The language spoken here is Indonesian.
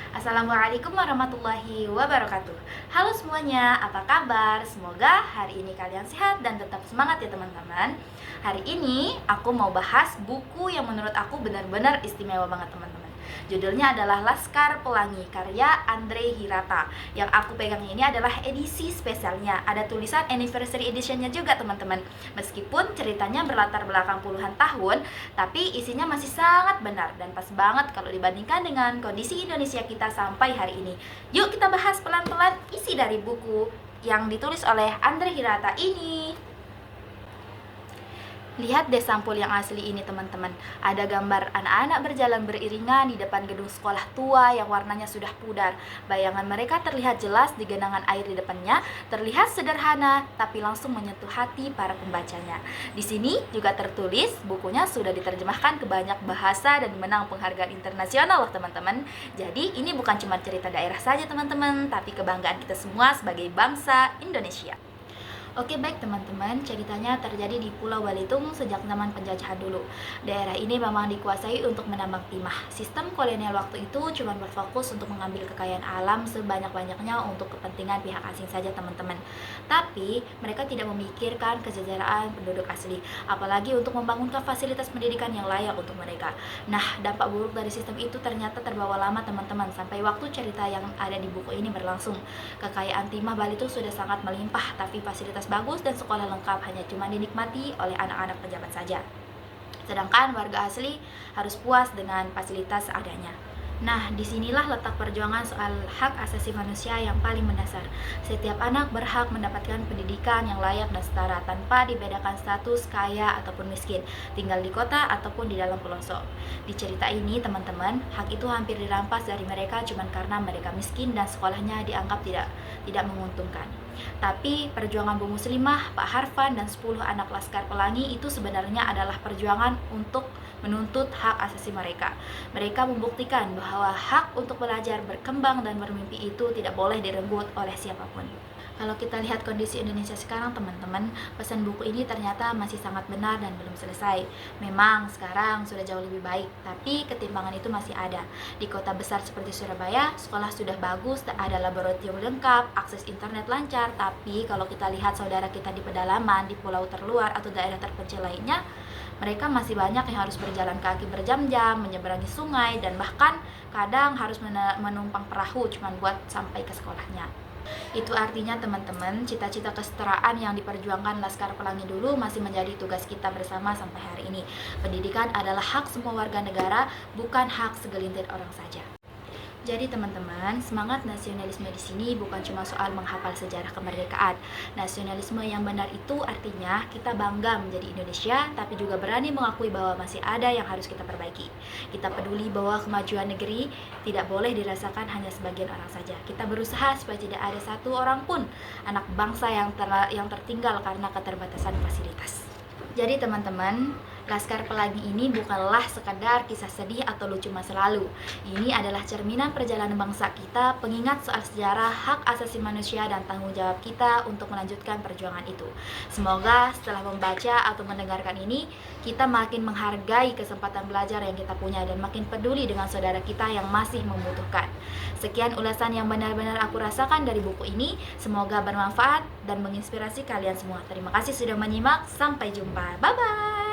Assalamualaikum warahmatullahi wabarakatuh. Halo semuanya, apa kabar? Semoga hari ini kalian sehat dan tetap semangat ya teman-teman. Hari ini aku mau bahas buku yang menurut aku benar-benar istimewa banget teman-teman. Judulnya adalah Laskar Pelangi, karya Andre Hirata. Yang aku pegang ini adalah edisi spesialnya. Ada tulisan anniversary editionnya juga teman-teman. Meskipun ceritanya berlatar belakang puluhan tahun, tapi isinya masih sangat benar dan pas banget kalau dibandingkan dengan kondisi Indonesia kita sampai hari ini. Yuk kita bahas pelan-pelan isi dari buku yang ditulis oleh Andre Hirata ini. Lihat deh sampul yang asli ini teman-teman. Ada gambar anak-anak berjalan beriringan di depan gedung sekolah tua yang warnanya sudah pudar. Bayangan mereka terlihat jelas di genangan air di depannya, terlihat sederhana tapi langsung menyentuh hati para pembacanya. Di sini juga tertulis bukunya sudah diterjemahkan ke banyak bahasa dan menang penghargaan internasional loh teman-teman. Jadi ini bukan cuma cerita daerah saja teman-teman, tapi kebanggaan kita semua sebagai bangsa Indonesia. Oke baik teman-teman, ceritanya terjadi di Pulau Belitung sejak zaman penjajahan dulu. Daerah ini memang dikuasai untuk menambang timah. Sistem kolonial waktu itu cuma berfokus untuk mengambil kekayaan alam sebanyak-banyaknya untuk kepentingan pihak asing saja teman-teman. Tapi mereka tidak memikirkan kesejahteraan penduduk asli, apalagi untuk membangunkan fasilitas pendidikan yang layak untuk mereka. Nah, dampak buruk dari sistem itu ternyata terbawa lama teman-teman, sampai waktu cerita yang ada di buku ini berlangsung. Kekayaan timah Belitung sudah sangat melimpah, tapi fasilitas bagus dan sekolah lengkap hanya cuma dinikmati oleh anak-anak pejabat saja. Sedangkan warga asli harus puas dengan fasilitas adanya. Nah, disinilah letak perjuangan soal hak asasi manusia yang paling mendasar. Setiap anak berhak mendapatkan pendidikan yang layak dan setara tanpa dibedakan status kaya ataupun miskin, tinggal di kota ataupun di dalam pelosok. Di cerita ini, teman-teman, hak itu hampir dirampas dari mereka cuma karena mereka miskin dan sekolahnya dianggap tidak menguntungkan. Tapi perjuangan Bu Muslimah, Pak Harfan, dan 10 anak Laskar Pelangi itu sebenarnya adalah perjuangan untuk menuntut hak asasi mereka. Mereka membuktikan bahwa hak untuk belajar, berkembang, dan bermimpi itu tidak boleh direnggut oleh siapapun. Kalau kita lihat kondisi Indonesia sekarang teman-teman, pesan buku ini ternyata masih sangat benar dan belum selesai. Memang sekarang sudah jauh lebih baik, tapi ketimpangan itu masih ada. Di kota besar seperti Surabaya, sekolah sudah bagus, ada laboratorium lengkap, akses internet lancar. Tapi kalau kita lihat saudara kita di pedalaman, di pulau terluar atau daerah terpencil lainnya, mereka masih banyak yang harus berjalan kaki berjam-jam, menyeberangi sungai, dan bahkan kadang harus menumpang perahu cuma buat sampai ke sekolahnya. Itu artinya teman-teman, cita-cita kesetaraan yang diperjuangkan Laskar Pelangi dulu masih menjadi tugas kita bersama sampai hari ini. Pendidikan adalah hak semua warga negara, bukan hak segelintir orang saja. Jadi teman-teman, semangat nasionalisme di sini bukan cuma soal menghafal sejarah kemerdekaan. Nasionalisme yang benar itu artinya kita bangga menjadi Indonesia, tapi juga berani mengakui bahwa masih ada yang harus kita perbaiki. Kita peduli bahwa kemajuan negeri tidak boleh dirasakan hanya sebagian orang saja. Kita berusaha supaya tidak ada satu orang pun anak bangsa yang tertinggal karena keterbatasan fasilitas. Jadi teman-teman, Laskar Pelangi ini bukanlah sekadar kisah sedih atau lucu masa lalu. Ini adalah cerminan perjalanan bangsa kita, pengingat soal sejarah, hak asasi manusia, dan tanggung jawab kita untuk melanjutkan perjuangan itu. Semoga setelah membaca atau mendengarkan ini, kita makin menghargai kesempatan belajar yang kita punya dan makin peduli dengan saudara kita yang masih membutuhkan. Sekian ulasan yang benar-benar aku rasakan dari buku ini. Semoga bermanfaat dan menginspirasi kalian semua. Terima kasih sudah menyimak. Sampai jumpa. Bye-bye.